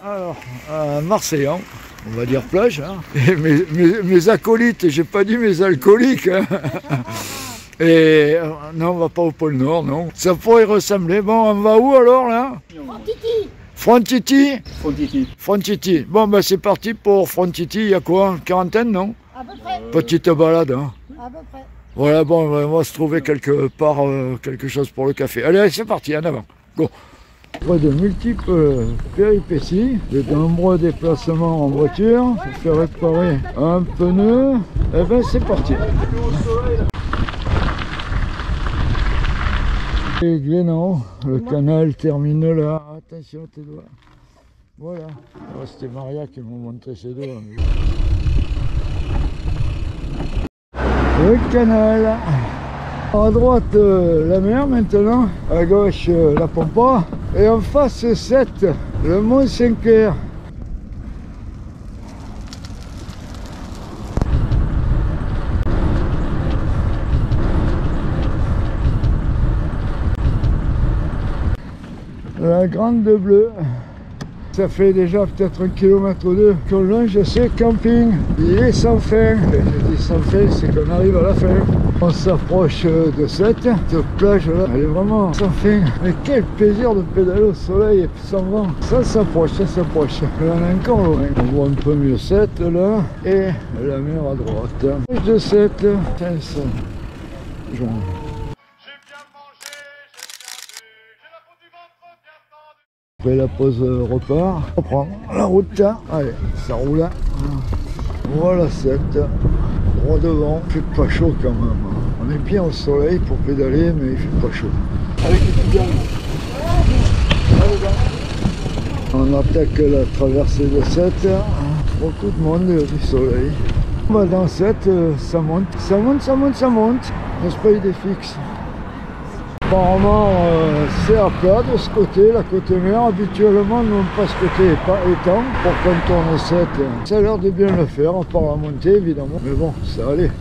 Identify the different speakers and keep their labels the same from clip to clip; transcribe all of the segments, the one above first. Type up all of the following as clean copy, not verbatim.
Speaker 1: Alors, à Marseillan, on va dire plage, hein. Et mes acolytes, j'ai pas dit mes alcooliques, hein. Et non, on va pas au pôle Nord, non. Ça pourrait ressembler. Bon, on va où alors là? Frontiti. Frontiti. Bon, ben c'est parti pour Frontiti. Il y a quoi? Une quarantaine, non?
Speaker 2: À peu près.
Speaker 1: Petite balade, hein.
Speaker 2: À peu près.
Speaker 1: Voilà, bon, on va se trouver quelque part, quelque chose pour le café. Allez, c'est parti, en avant. Go. Après de multiples péripéties, de nombreux déplacements en voiture, pour faire réparer un pneu, et ben c'est parti. Et Glénan, le canal termine là. Attention à tes doigts. Voilà. Oh, c'était Maria qui m'a montré ses doigts. Le canal. À droite la mer maintenant, à gauche la Pampa, et en face 7, le Mont Saint-Clair. La Grande Bleue. Ça fait déjà peut-être 1 km ou 2 qu'on longe ce camping. Il est sans fin. Et je dis sans fin, c'est qu'on arrive à la fin. On s'approche de cette plage-là. Elle est vraiment sans fin. Mais quel plaisir de pédaler au soleil et sans vent. Ça s'approche, ça s'approche. Là, on est encore loin. On voit un peu mieux cette là. Et la mer à droite. Plage de cette. Tiens, ça. Après la pause repas, on prend la route, allez, ça roule. Voilà 7, droit devant, il fait pas chaud quand même. On est bien au soleil pour pédaler, mais il fait pas chaud. Avec les petits gars. On attaque la traversée de 7, beaucoup de monde, du soleil. On va dans 7, ça monte, ça monte, ça monte, ça monte. N'est-ce pas, il est fixe. Apparemment, c'est à plat de ce côté, la côté mer. Habituellement, nous on passe côté étang pour contourner 7. Ça a l'air de bien le faire, à part la montée évidemment. Mais bon, ça allait.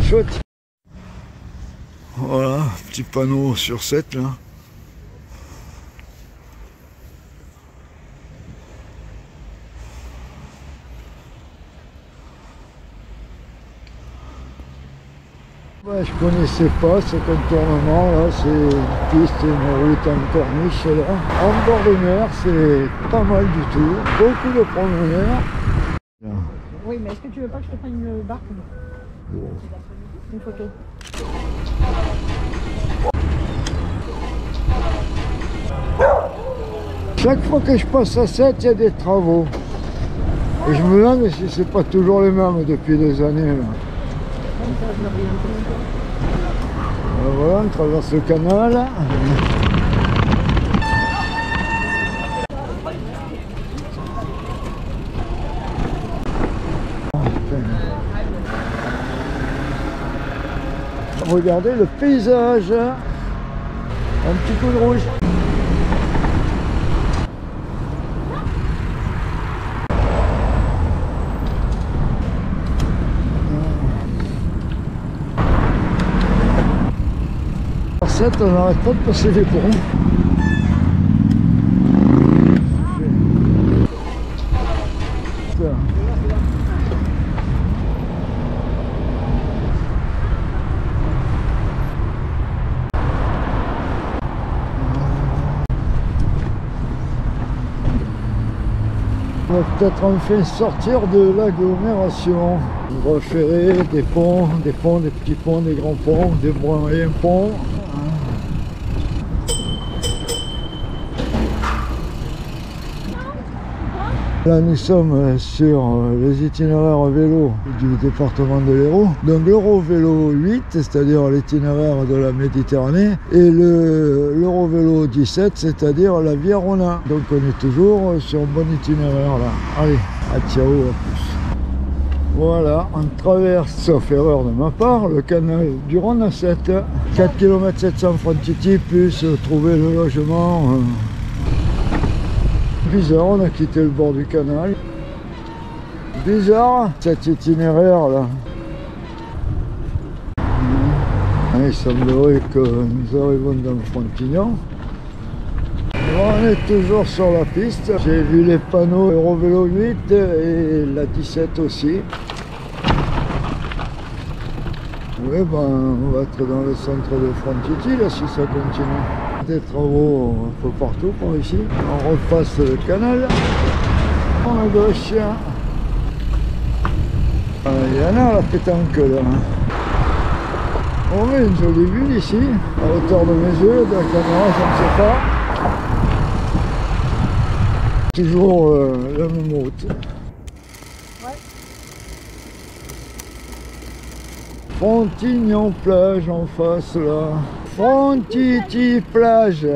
Speaker 1: Chouette. Voilà, petit panneau sur 7 là. Ouais, je connaissais pas ce contournement là, c'est une piste, une route en corniche là. En bord de mer, c'est pas mal du tout. Beaucoup de promeneurs.
Speaker 2: Oui, mais est-ce que tu veux pas que je te prenne une barque?
Speaker 1: Bon.
Speaker 2: Une photo.
Speaker 1: Chaque fois que je passe à 7, il y a des travaux. Et je me demande si c'est pas toujours les mêmes depuis des années là. Voilà, on traverse le canal. Regardez le paysage. Un petit coup de rouge. On n'arrête pas de passer les ponts. On va peut-être enfin sortir de l'agglomération. Voie ferrée, des ponts, des petits ponts, des grands ponts, des moyens ponts. Là nous sommes sur les itinéraires vélo du département de l'Hérault. Donc l'Eurovélo 8, c'est-à-dire l'itinéraire de la Méditerranée, et l'Eurovélo 17, c'est-à-dire la Via Rona. Donc on est toujours sur un bon itinéraire là. Allez, à ciao, à plus. Voilà, on traverse, sauf erreur de ma part, le canal du Rhône à 7. 4 km 700 Frontiti, plus trouver le logement. Bizarre, on a quitté le bord du canal. Bizarre cet itinéraire là. Il semblerait que nous arrivons dans le Frontignan. On On est toujours sur la piste. J'ai vu les panneaux Eurovélo 8 et la 17 aussi. Oui, ben, on va être dans le centre de Frontiti là si ça continue. Des travaux un peu partout par ici. On repasse le canal. On a gauche. Il y en a la pétanque là. On a une jolie vue d'ici, à hauteur de mes yeux, de la caméra, je ne sais pas. Toujours la même route.
Speaker 2: Ouais.
Speaker 1: Frontignan plage en face là. Frontiti plage.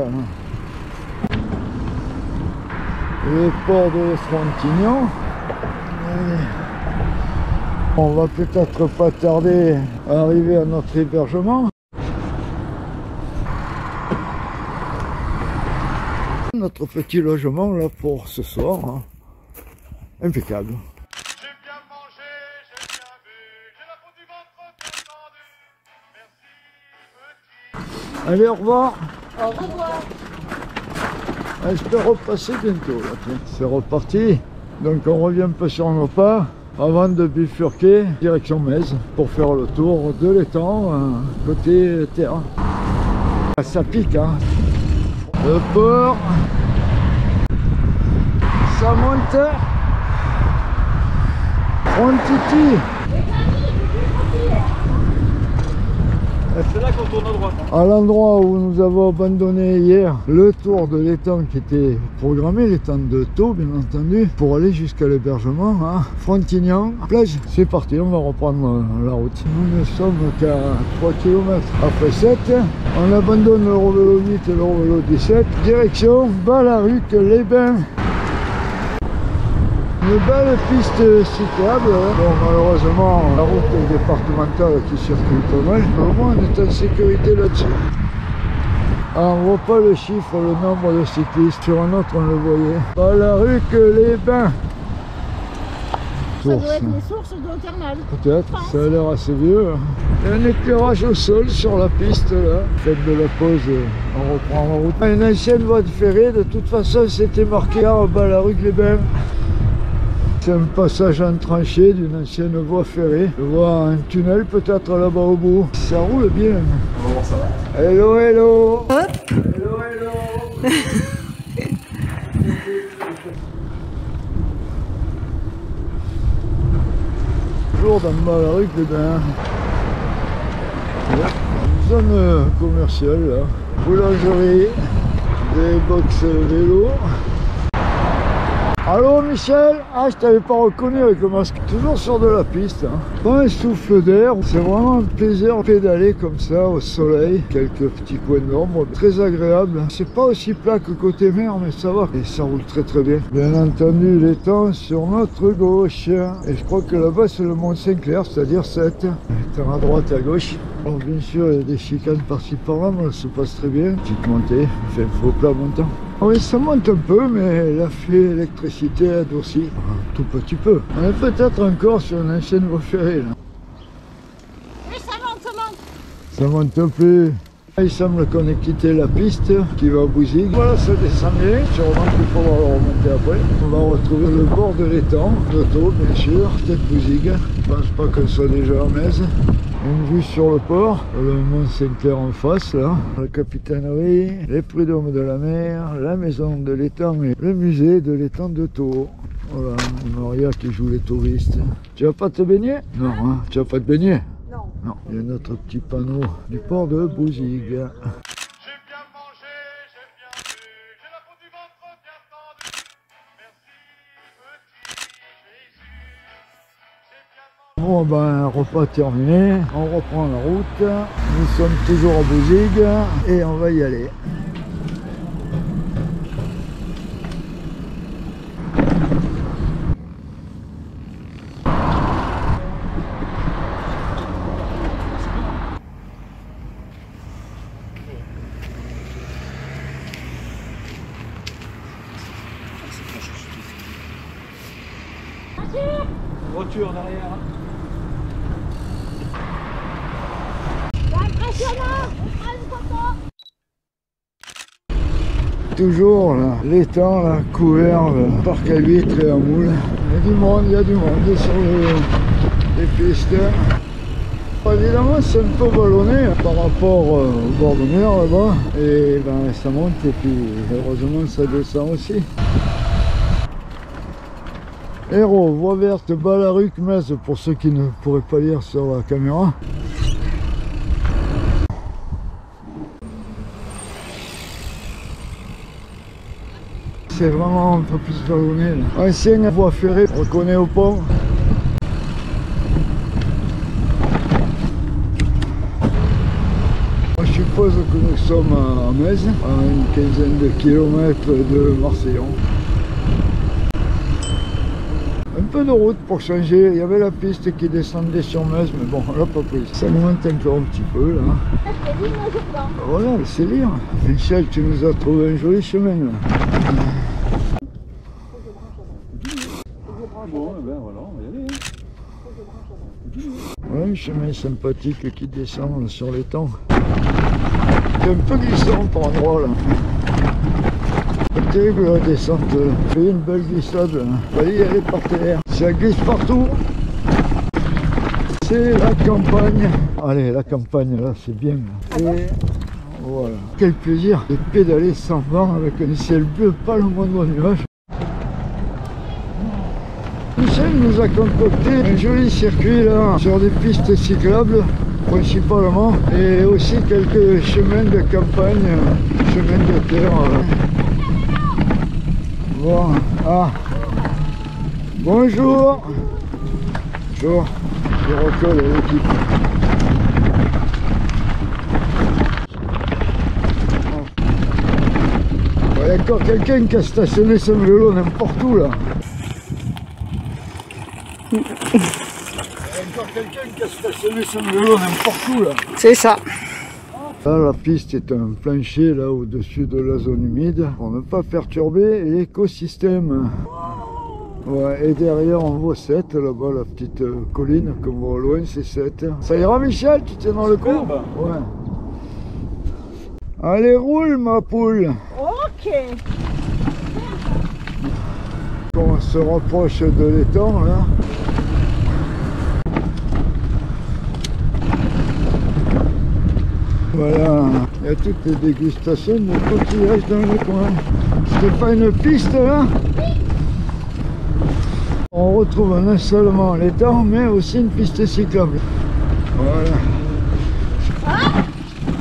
Speaker 1: Le port de Frontignan. On va peut-être pas tarder à arriver à notre hébergement. Notre petit logement là pour ce soir, hein. Impeccable.
Speaker 3: J'ai bien mangé, j'ai bien bu, j'ai la peau du ventre bien tendu. Merci petit.
Speaker 1: Allez, au revoir.
Speaker 2: Au revoir.
Speaker 1: J'espère repasser bientôt là. C'est reparti. Donc on revient un peu sur nos pas avant de bifurquer direction Metz pour faire le tour de l'étang côté terre. Ça pique, hein. Le port, ça monte. Frontiti.
Speaker 3: C'est là qu'on tourne à droite.
Speaker 1: À l'endroit où nous avons abandonné hier le tour de l'étang qui était programmé, l'étang de Thau bien entendu, pour aller jusqu'à l'hébergement à Frontignan plage. C'est parti, on va reprendre la route. Nous ne sommes qu'à 3 km après 7. On abandonne l'Eurovélo 8 et l'Eurovélo 17. Direction Ballaruc-les-Bains. Une belle piste cyclable. Bon, malheureusement, la route départementale qui circule pas mal. Mais au moins, on est en sécurité là-dessus. Ah, on voit pas le chiffre, le nombre de cyclistes. Sur un autre, on le voyait. Ballaruc-les-Bains.
Speaker 2: Ça doit être les sources d'eau thermale.
Speaker 1: Peut-être, ça a l'air assez vieux. Il y a un éclairage au sol sur la piste là. Faites de la pause, on reprend la route. Une ancienne voie de ferrée, de toute façon, c'était marqué à Ballaruc-les-Bains. C'est un passage en tranchée d'une ancienne voie ferrée. Je vois un tunnel peut-être là-bas au bout. Ça roule bien.
Speaker 3: On va voir ça.
Speaker 1: Hello, hello. Hello, hello. Toujours dans Ballaruc-les-Bains. Une zone commerciale là. Boulangerie, des box vélo. Allô Michel? Ah, je t'avais pas reconnu avec le masque. Toujours sur de la piste, hein. Pas un souffle d'air. C'est vraiment un plaisir de pédaler comme ça au soleil. Quelques petits coins d'ombre, très agréable. C'est pas aussi plat que côté mer, mais ça va. Et ça roule très très bien. Bien entendu, l'étang sur notre gauche. Et je crois que là-bas c'est le Mont Saint-Clair, c'est-à-dire 7. Étant à droite et à gauche. Bon, bien sûr, il y a des chicanes par-ci par-là, mais ça se passe très bien. Petite montée, fait un faux plat montant. Oui, ça monte un peu, mais la l'électricité a durci un tout petit peu. On est peut-être encore sur une ancienne voie ferrée là.
Speaker 2: Oui, ça monte, ça monte.
Speaker 1: Ça monte plus. Il semble qu'on ait quitté la piste qui va à Bouzigues. Voilà, ça descend bien. Sûrement qu'il faudra le remonter après. On va retrouver le bord de l'étang, de Thau bien sûr, peut-être Bouzigues. Je pense pas qu'elle soit déjà à Metz. Une vue sur le port, le Mont Saint-Clair en face là, la capitainerie, les prud'hommes de la mer, la maison de l'étang et le musée de l'étang de Thau. Voilà, Maria qui joue les touristes. Tu vas pas te baigner? Non, hein, tu vas pas te baigner?
Speaker 2: Non.
Speaker 1: Non. Il y a notre petit panneau du port de Bouzigues.
Speaker 3: J'ai bien mangé, j'ai bien bu, j'ai la peau du ventre bien tendue. Merci petit Jésus. J'ai bien mangé.
Speaker 1: Bon ben, repas terminé, on reprend la route. Nous sommes toujours à Bouzigues et on va y aller.
Speaker 3: Voiture en arrière.
Speaker 2: C'est impressionnant.
Speaker 1: toujours l'étang là, couvert, le parc à huîtres et à moules. Il y a du monde sur les pistes. Évidemment, c'est un peu ballonné par rapport au bord de mer là-bas. Et ben, ça monte et puis heureusement ça descend aussi. Hérault, voie verte, Ballaruc, Metz, pour ceux qui ne pourraient pas lire sur la caméra. C'est vraiment un peu plus vallonné. Ancienne voie ferrée, on reconnaît au pont. Je suppose que nous sommes à Metz, à une quinzaine de kilomètres de Marseillon. Un peu de route pour changer, il y avait la piste qui descendait sur Metz, mais bon, on l'a pas prise. Ça monte encore un petit peu là. Voilà, c'est lire. Michel, tu nous as trouvé un joli chemin là.
Speaker 4: Bon, ben voilà, on va y aller.
Speaker 1: Voilà un chemin sympathique qui descend là, sur l'étang. C'est un peu glissant par endroit là. Pas terrible la descente, il y a une belle glissade là. Vous voyez, elle est par terre. Ça glisse partout. C'est la campagne. Allez, la campagne là, c'est bien. Et voilà. Quel plaisir de pédaler sans vent avec un ciel bleu, pas le moindre nuage. Michel nous a concocté un joli circuit là, sur des pistes cyclables principalement, et aussi quelques chemins de campagne, chemins de terre. Bon, ah, bonjour. Bonjour, je recolle à l'équipe. Il y a encore quelqu'un qui a stationné son vélo n'importe où là. Il y a encore quelqu'un qui a stationné son vélo n'importe où là.
Speaker 2: C'est ça.
Speaker 1: Là, la piste est un plancher là au-dessus de la zone humide pour ne pas perturber l'écosystème. Ouais, et derrière on voit 7 là-bas, la petite colline qu'on voit au loin, c'est 7. Ça ira Michel, tu tiens dans le coup? Ouais. Allez, roule ma poule.
Speaker 2: Ok.
Speaker 1: On se rapproche de l'étang là. Voilà, il y a toutes les dégustations de coquillages dans le coin. C'était pas une piste là? On retrouve non seulement l'étang mais aussi une piste cyclable. Voilà.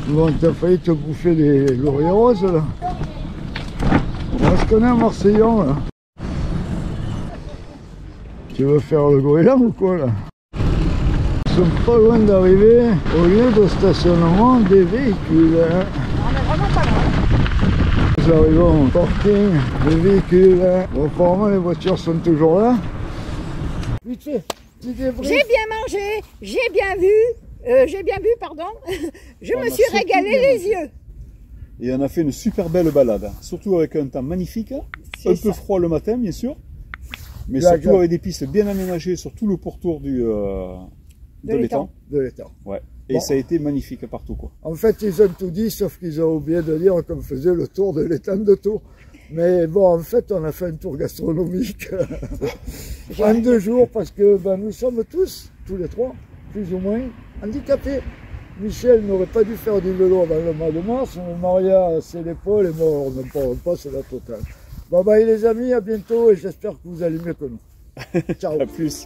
Speaker 1: Bon, t'as failli te bouffer les lauriers roses là. On se connaît à Marseillon là. Tu veux faire le goéland ou quoi là? Nous sommes pas loin d'arriver au lieu de stationnement des véhicules.
Speaker 2: On est vraiment pas loin.
Speaker 1: Nous arrivons au parking des véhicules. Bon, apparemment les voitures sont toujours là. Vite fait, petit débrief.
Speaker 2: J'ai bien mangé, j'ai bien bu, pardon. Je me suis régalé les yeux.
Speaker 4: Et on a fait une super belle balade, surtout avec un temps magnifique, un peu froid le matin bien sûr, mais surtout avec des pistes bien aménagées sur tout le pourtour de l'étang. Ouais. Et bon, ça a été magnifique partout quoi.
Speaker 1: En fait ils ont tout dit sauf qu'ils ont oublié de dire qu'on faisait le tour de l'étang de Tours. Mais bon, en fait, on a fait un tour gastronomique en 2 jours parce que ben, nous sommes tous les trois, plus ou moins, handicapés. Michel n'aurait pas dû faire du vélo avant le mois de mars. Maria, c'est l'épaule et moi, on n'en parle pas, c'est la totale. Bon, ben, les amis, à bientôt et j'espère que vous allez mieux que nous. Ciao.
Speaker 4: À plus.